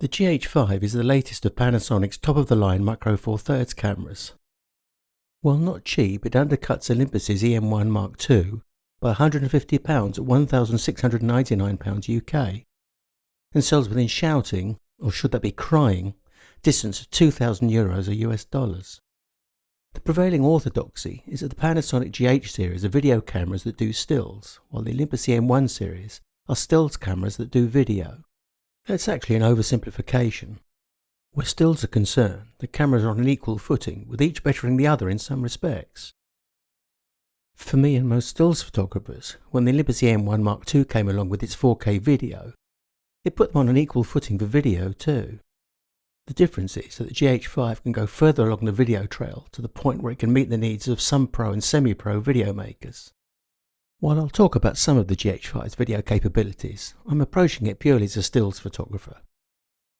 The GH5 is the latest of Panasonic's top-of-the-line Micro Four Thirds cameras. While not cheap, it undercuts Olympus's EM1 Mark II by £150 at £1,699 UK, and sells within shouting, or should that be crying, distance of €2,000 or US dollars. The prevailing orthodoxy is that the Panasonic GH series are video cameras that do stills, while the Olympus EM1 series are stills cameras that do video. That's actually an oversimplification. Where stills are concerned, the cameras are on an equal footing, with each bettering the other in some respects. For me and most stills photographers, when the Olympus EM1 Mark II came along with its 4K video, it put them on an equal footing for video too. The difference is that the GH5 can go further along the video trail to the point where it can meet the needs of some pro and semi-pro video makers. While I'll talk about some of the GH5's video capabilities, I'm approaching it purely as a stills photographer.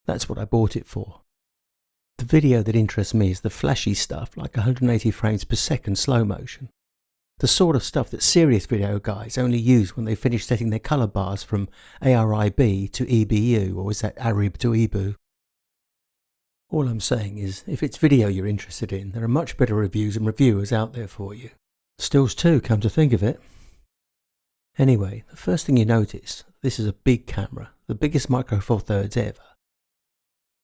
That's what I bought it for. The video that interests me is the flashy stuff like 180 frames per second slow motion. The sort of stuff that serious video guys only use when they finish setting their colour bars from ARIB to EBU, or is that ARIB to EBU? All I'm saying is, if it's video you're interested in, there are much better reviews and reviewers out there for you. Stills too, come to think of it. Anyway, the first thing you notice, this is a big camera, the biggest Micro Four Thirds ever.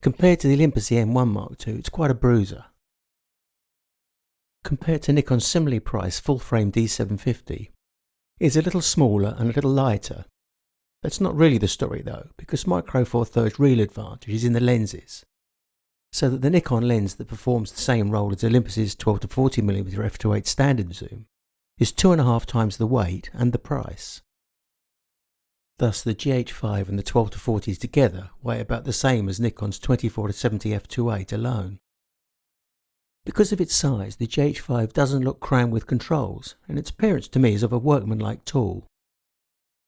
Compared to the Olympus EM1 Mark II, it's quite a bruiser. Compared to Nikon's similarly priced full-frame D750, it's a little smaller and a little lighter. That's not really the story though, because Micro Four Thirds' real advantage is in the lenses. So that the Nikon lens that performs the same role as Olympus's 12-40mm f2.8 standard zoom is 2.5 times the weight and the price. Thus the GH5 and the 12-40s together weigh about the same as Nikon's 24-70 f2.8 alone. Because of its size, the GH5 doesn't look crammed with controls, and its appearance to me is of a workmanlike tool.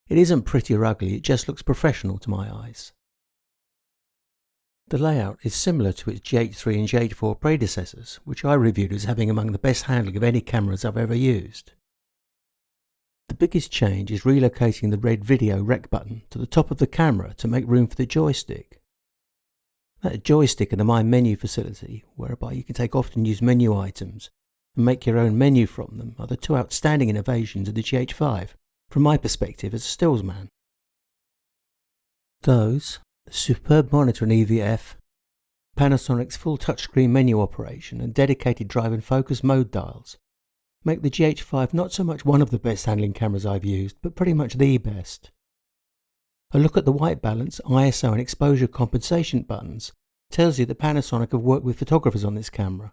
It isn't pretty or ugly, it just looks professional to my eyes. The layout is similar to its GH3 and GH4 predecessors, which I reviewed as having among the best handling of any cameras I've ever used. The biggest change is relocating the red video rec button to the top of the camera to make room for the joystick. That joystick and the My Menu facility, whereby you can take often used menu items and make your own menu from them, are the two outstanding innovations of the GH5, from my perspective as a stills man. Those, the superb monitor and EVF, Panasonic's full touchscreen menu operation and dedicated drive and focus mode dials, make the GH5 not so much one of the best handling cameras I've used, but pretty much the best. A look at the white balance, ISO and exposure compensation buttons tells you that Panasonic have worked with photographers on this camera.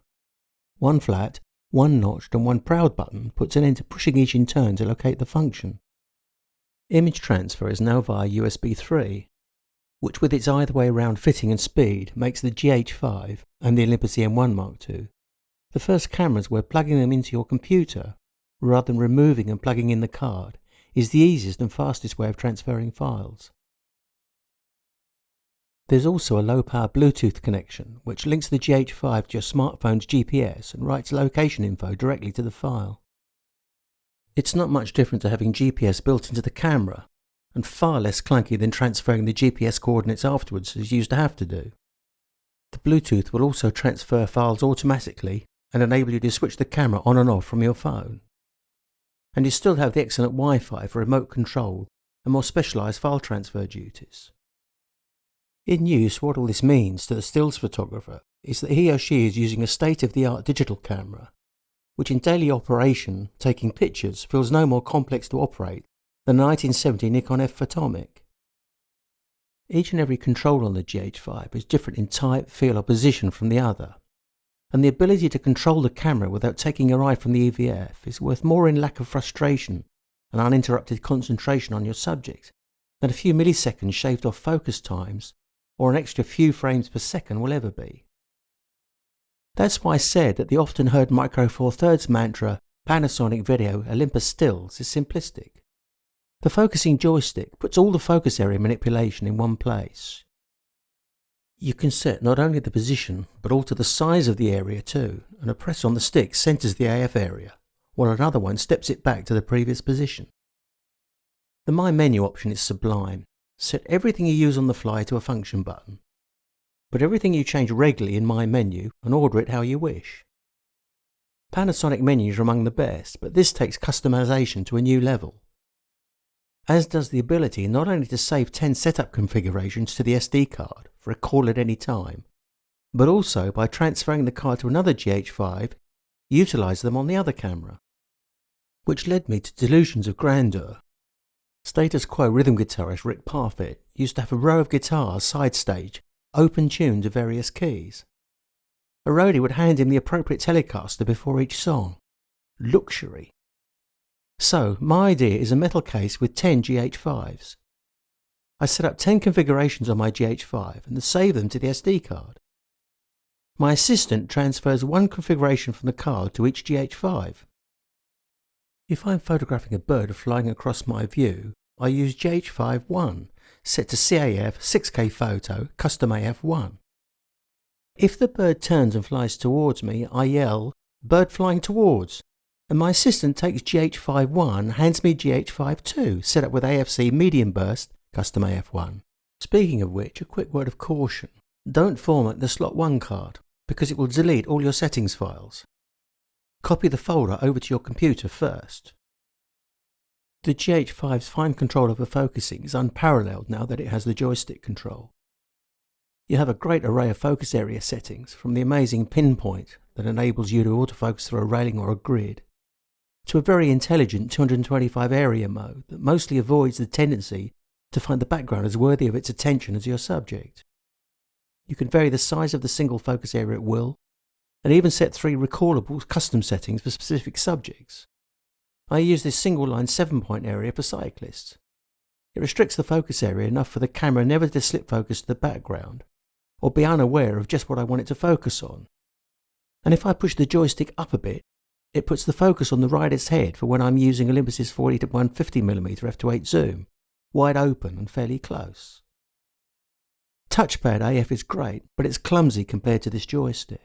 One flat, one notched and one proud button puts an end to pushing each in turn to locate the function. Image transfer is now via USB 3, which with its either way around fitting and speed makes the GH5 and the Olympus EM1 Mark II the first cameras where plugging them into your computer, rather than removing and plugging in the card, is the easiest and fastest way of transferring files. There's also a low-power Bluetooth connection which links the GH5 to your smartphone's GPS and writes location info directly to the file. It's not much different to having GPS built into the camera, and far less clunky than transferring the GPS coordinates afterwards as you used to have to do. The Bluetooth will also transfer files automatically and enable you to switch the camera on and off from your phone. And you still have the excellent Wi-Fi for remote control and more specialised file transfer duties. In use, what all this means to the stills photographer is that he or she is using a state-of-the-art digital camera, which in daily operation, taking pictures, feels no more complex to operate than a 1970 Nikon F Photomic. Each and every control on the GH5 is different in type, feel or position from the other, and the ability to control the camera without taking your eye from the EVF is worth more in lack of frustration and uninterrupted concentration on your subject than a few milliseconds shaved off focus times or an extra few frames per second will ever be. That's why I said that the often heard Micro Four Thirds mantra, Panasonic Video, Olympus Stills, is simplistic. The focusing joystick puts all the focus area manipulation in one place. You can set not only the position, but alter the size of the area too, and a press on the stick centres the AF area, while another one steps it back to the previous position. The My Menu option is sublime. Set everything you use on the fly to a function button. but everything you change regularly in My Menu and order it how you wish. Panasonic menus are among the best, but this takes customization to a new level, as does the ability not only to save 10 setup configurations to the SD card for a call at any time, but also by transferring the card to another GH5, utilise them on the other camera, which led me to delusions of grandeur. Status quo rhythm guitarist Rick Parfitt used to have a row of guitars side stage, open tuned to various keys. A roadie would hand him the appropriate Telecaster before each song. Luxury. So, my idea is a metal case with 10 GH5s. I set up 10 configurations on my GH5 and save them to the SD card. My assistant transfers one configuration from the card to each GH5. If I'm photographing a bird flying across my view, I use GH5-1, set to CAF 6K photo, custom AF1. If the bird turns and flies towards me, I yell, "Bird flying towards," and my assistant takes GH5-1, hands me GH5-2, set up with AFC medium burst, custom AF1. Speaking of which, a quick word of caution. Don't format the slot 1 card, because it will delete all your settings files. Copy the folder over to your computer first. The GH5's fine control over focusing is unparalleled now that it has the joystick control. You have a great array of focus area settings, from the amazing pinpoint that enables you to autofocus through a railing or a grid, to a very intelligent 225 area mode that mostly avoids the tendency to find the background as worthy of its attention as your subject. You can vary the size of the single focus area at will, and even set 3 recallable custom settings for specific subjects. I use this single line 7-point area for cyclists. It restricts the focus area enough for the camera never to slip focus to the background, or be unaware of just what I want it to focus on. And if I push the joystick up a bit, it puts the focus on the rider's head for when I'm using Olympus's 40-150mm f2.8 zoom, wide open and fairly close. Touchpad AF is great, but it's clumsy compared to this joystick.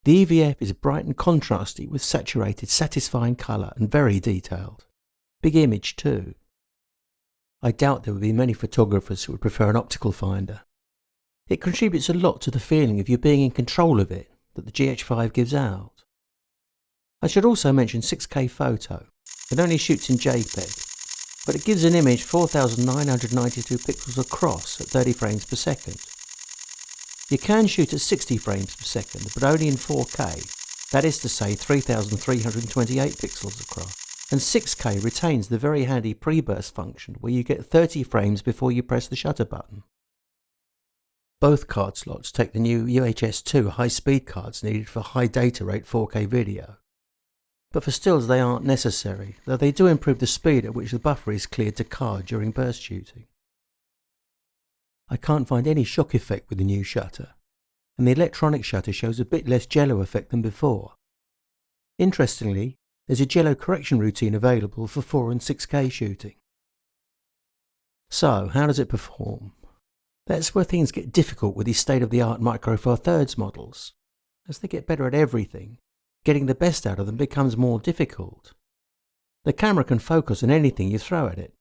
The EVF is bright and contrasty with saturated, satisfying colour and very detailed. Big image too. I doubt there would be many photographers who would prefer an optical finder. It contributes a lot to the feeling of you being in control of it that the GH5 gives out. I should also mention 6K photo. It only shoots in JPEG, but it gives an image 4,992 pixels across at 30 frames per second. You can shoot at 60 frames per second, but only in 4K, that is to say 3,328 pixels across. And 6K retains the very handy pre-burst function where you get 30 frames before you press the shutter button. Both card slots take the new UHS-2 high-speed cards needed for high data rate 4K video. But for stills they aren't necessary, though they do improve the speed at which the buffer is cleared to card during burst shooting. I can't find any shock effect with the new shutter, and the electronic shutter shows a bit less jello effect than before. Interestingly, there's a jello correction routine available for 4 and 6K shooting. So, how does it perform? That's where things get difficult with these state-of-the-art Micro Four Thirds models. As they get better at everything, getting the best out of them becomes more difficult. The camera can focus on anything you throw at it.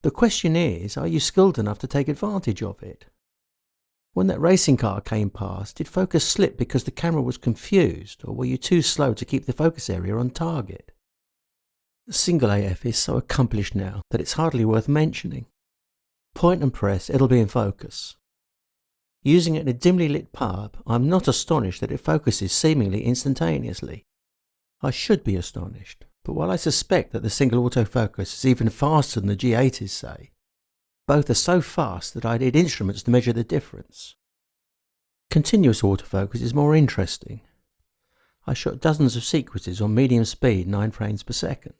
The question is, are you skilled enough to take advantage of it? When that racing car came past, did focus slip because the camera was confused, or were you too slow to keep the focus area on target? Single AF is so accomplished now that it's hardly worth mentioning. Point and press, it'll be in focus. Using it in a dimly lit pub, I'm not astonished that it focuses seemingly instantaneously. I should be astonished, but while I suspect that the single autofocus is even faster than the G80s say, both are so fast that I need instruments to measure the difference. Continuous autofocus is more interesting. I shot dozens of sequences on medium speed 9 frames per second.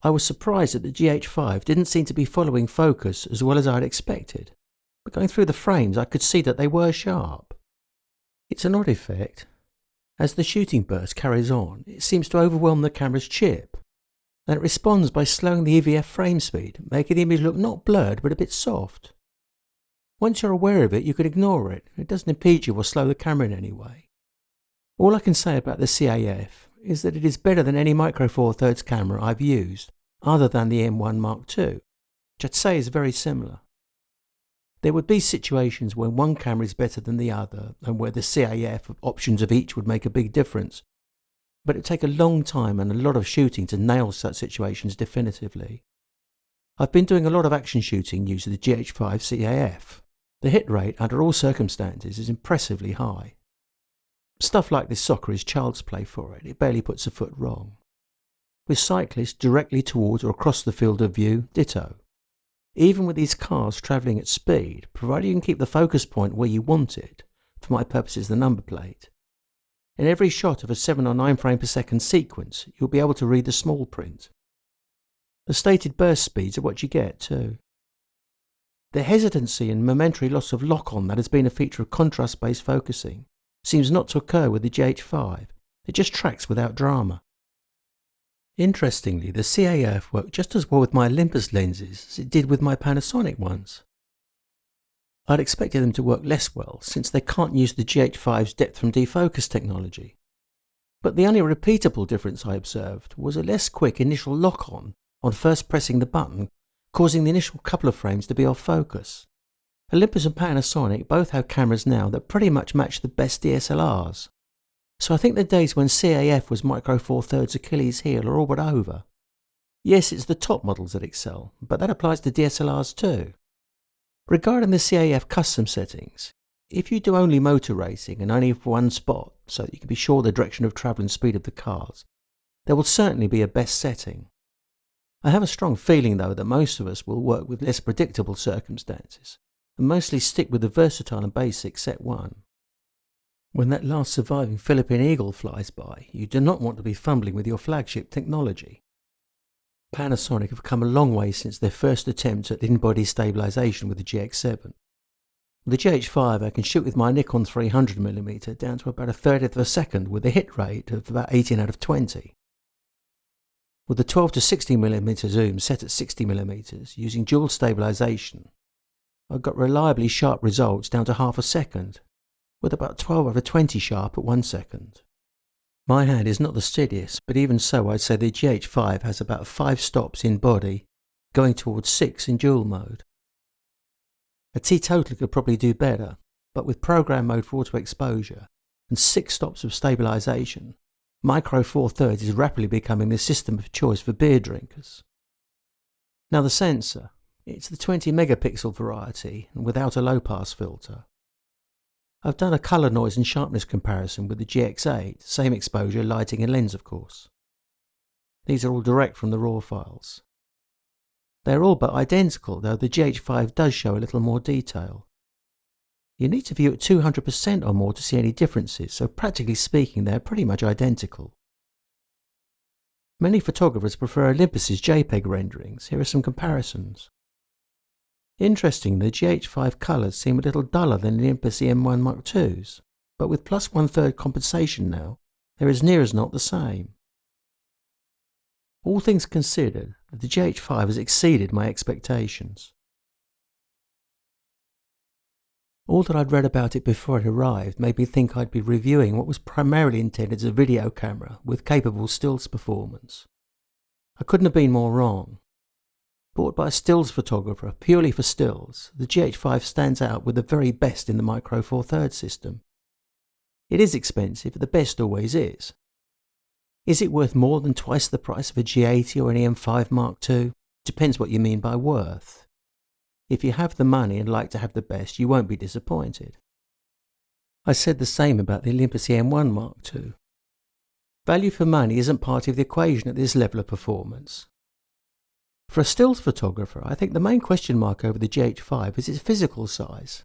I was surprised that the GH5 didn't seem to be following focus as well as I'd expected, but going through the frames I could see that they were sharp. It's an odd effect. As the shooting burst carries on, it seems to overwhelm the camera's chip, and it responds by slowing the EVF frame speed, making the image look not blurred but a bit soft. Once you're aware of it, you can ignore it. It doesn't impede you or slow the camera in any way. All I can say about the CAF is that it is better than any Micro Four Thirds camera I've used, other than the M1 Mark II, which I'd say is very similar. There would be situations when one camera is better than the other and where the CAF options of each would make a big difference, but it would take a long time and a lot of shooting to nail such situations definitively. I've been doing a lot of action shooting using the GH5 CAF. The hit rate under all circumstances is impressively high. Stuff like this soccer is child's play for it, it barely puts a foot wrong. With cyclists directly towards or across the field of view, ditto. Even with these cars travelling at speed, provided you can keep the focus point where you want it, for my purposes the number plate, in every shot of a 7 or 9 frame per second sequence, you'll be able to read the small print. The stated burst speeds are what you get too. The hesitancy and momentary loss of lock-on that has been a feature of contrast-based focusing seems not to occur with the GH5, it just tracks without drama. Interestingly, the CAF worked just as well with my Olympus lenses as it did with my Panasonic ones. I'd expected them to work less well since they can't use the GH5's depth from defocus technology. But the only repeatable difference I observed was a less quick initial lock-on first pressing the button, causing the initial couple of frames to be off focus. Olympus and Panasonic both have cameras now that pretty much match the best DSLRs. So I think the days when CAF was Micro Four Thirds Achilles heel are all but over. Yes, it's the top models that excel, but that applies to DSLRs too. Regarding the CAF custom settings, if you do only motor racing and only for one spot so that you can be sure of the direction of travel and speed of the cars, there will certainly be a best setting. I have a strong feeling though that most of us will work with less predictable circumstances and mostly stick with the versatile and basic set 1. When that last surviving Philippine Eagle flies by, you do not want to be fumbling with your flagship technology. Panasonic have come a long way since their first attempt at Embody Stabilization with the GX7. With the GH5 I can shoot with my Nikon 300mm down to about a 30th of a second with a hit rate of about 18 out of 20. With the 12 to 60mm zoom set at 60mm using dual stabilization, I got reliably sharp results down to half a second, with about 12 over 20 sharp at 1 second. My hand is not the steadiest, but even so I'd say the GH5 has about 5 stops in body, going towards 6 in dual mode. A teetotaler could probably do better, but with program mode for auto exposure and 6 stops of stabilization, Micro Four Thirds is rapidly becoming the system of choice for beer drinkers. Now the sensor, it's the 20 megapixel variety and without a low pass filter. I've done a colour noise and sharpness comparison with the GX8, same exposure, lighting and lens of course. These are all direct from the raw files. They are all but identical, though the GH5 does show a little more detail. You need to view at 200% or more to see any differences, so practically speaking they are pretty much identical. Many photographers prefer Olympus's JPEG renderings. Here are some comparisons. Interestingly, the GH5 colours seem a little duller than the Olympus EM1 Mark II's, but with plus 1/3 compensation now, they're as near as not the same. All things considered, the GH5 has exceeded my expectations. All that I'd read about it before it arrived made me think I'd be reviewing what was primarily intended as a video camera with capable stills performance. I couldn't have been more wrong. Bought by a stills photographer purely for stills, the GH5 stands out with the very best in the Micro Four Thirds system. It is expensive, but the best always is. Is it worth more than twice the price of a G80 or an EM5 Mark II? Depends what you mean by worth. If you have the money and like to have the best, you won't be disappointed. I said the same about the Olympus EM1 Mark II. Value for money isn't part of the equation at this level of performance. For a stills photographer, I think the main question mark over the GH5 is its physical size.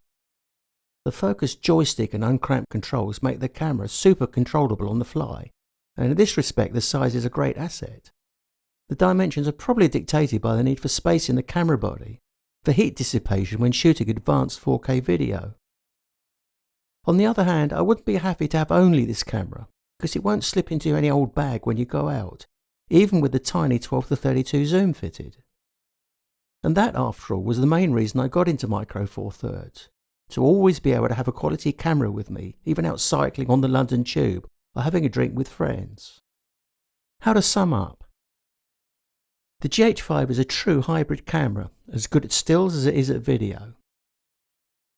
The focus joystick and uncramped controls make the camera super controllable on the fly, and in this respect the size is a great asset. The dimensions are probably dictated by the need for space in the camera body, for heat dissipation when shooting advanced 4K video. On the other hand, I wouldn't be happy to have only this camera, because it won't slip into any old bag when you go out, even with the tiny 12 to 32 zoom fitted. And that, after all, was the main reason I got into Micro Four Thirds, to always be able to have a quality camera with me, even out cycling on the London Tube or having a drink with friends. How to sum up? The GH5 is a true hybrid camera, as good at stills as it is at video.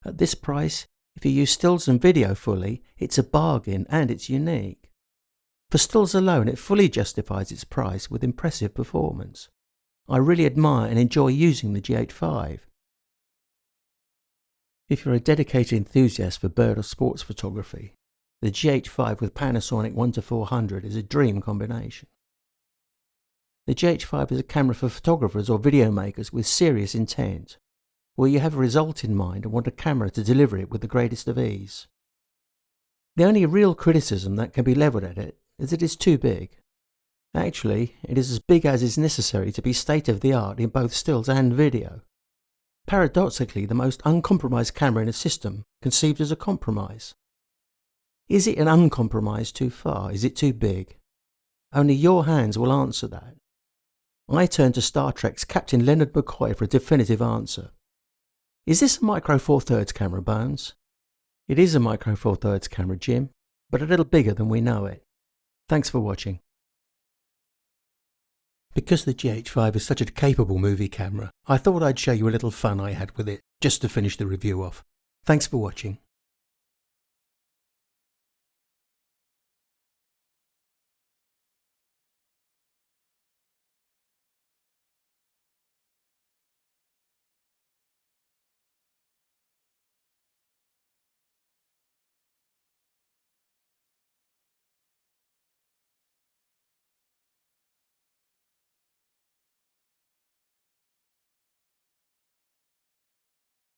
At this price, if you use stills and video fully, it's a bargain and it's unique. For stills alone, it fully justifies its price with impressive performance. I really admire and enjoy using the GH5. If you're a dedicated enthusiast for bird or sports photography, the GH5 with Panasonic 1-400 is a dream combination. The GH5 is a camera for photographers or video makers with serious intent, where you have a result in mind and want a camera to deliver it with the greatest of ease. The only real criticism that can be levelled at it is that it's too big. Actually, it is as big as is necessary to be state-of-the-art in both stills and video. Paradoxically, the most uncompromised camera in a system conceived as a compromise. Is it an uncompromise too far? Is it too big? Only your hands will answer that. I turn to Star Trek's Captain Leonard McCoy for a definitive answer. Is this a Micro Four Thirds camera, Bones? It is a Micro Four Thirds camera, Jim, but a little bigger than we know it. Thanks for watching. Because the GH5 is such a capable movie camera, I thought I'd show you a little fun I had with it, just to finish the review off. Thanks for watching.